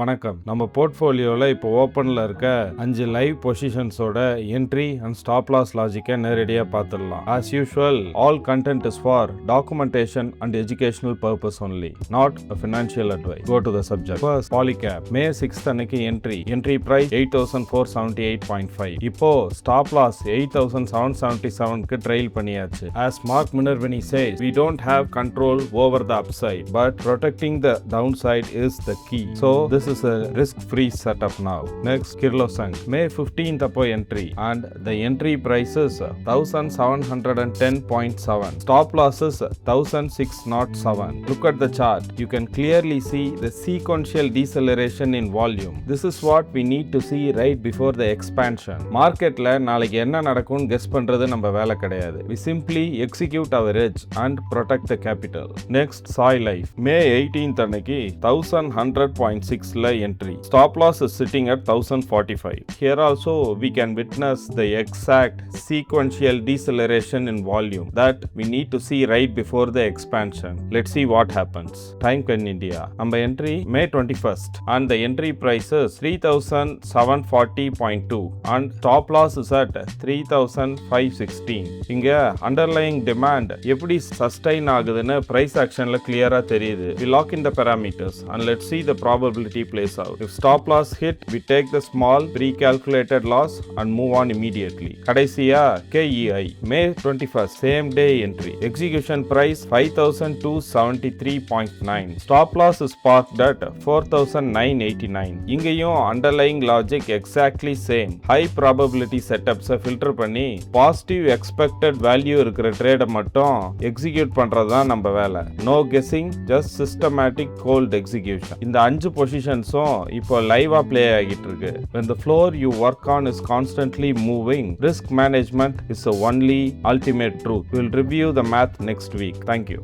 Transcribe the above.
வணக்கம். நம்ம போர்ட்ஃபோலியோல இப்போ ஓப்பன்ல இருக்க 5 லைவ் பொசிஷன்ஸோட என்ட்ரி அண்ட் ஸ்டாப் லாஸ் லாஜிக்கை நேரடியாக பார்த்துடலாம். As usual, all content is for documentation and educational purpose only, not a financial advice. Go to the subject. First, Polycab. May 6th அன்னைக்கு entry price 8478.5. இப்போ ஸ்டாப் லாஸ் 8777க்கு ட்ரெயில் பண்ணியாச்சு. As Mark Minervini says, we don't have control over the upside, but protecting the downside is the key. So this is a risk-free setup now. Next, Kirlosank. May 15th appo entry and the entry price is 1710.7. Stop loss is 1607. Look at the chart. You can clearly see the sequential deceleration in volume. This is what we need to see right before the expansion. Marketல நாளைக்கு என்ன நடக்கும்னு guess பண்றது நம்ம வேலை கிடையாது. We simply execute our edge and protect the capital. Next, Soy Life. May 18th அன்னைக்கு 1100.6 entry. Stop loss is sitting at 1045. Here also we can witness the exact sequential deceleration in volume that we need to see right before the expansion. Let's see what happens. Time in India. Our entry May 21st and the entry price is 3740.2 and stop loss is at 3516. இங்க underlying demand எப்படி sustain ஆகுதுன்னு price actionல clear-ஆ தெரியுது. We lock in the parameters and let's see the probability plays out. If stop loss hit, we take the small pre-calculated loss and move on immediately. கடைசியா KEI May 21st same day entry. Execution price 5273.9. Stop loss is parked at 4989. இங்கேயும் underlying logic exactly same. High probability setups filter பண்ணி positive expected value இருக்கிற trade மட்டும் execute பண்றதுதான் நம்ம வேலை. No guessing, just systematic cold execution. இந்த 5 பொசிஷன்ஸும் இப்போ லைவா ப்ளே ஆகிட்டு இருக்கு. When the floor you work on is constantly moving, risk management is the only ultimate truth. We'll review the math next week. Thank you.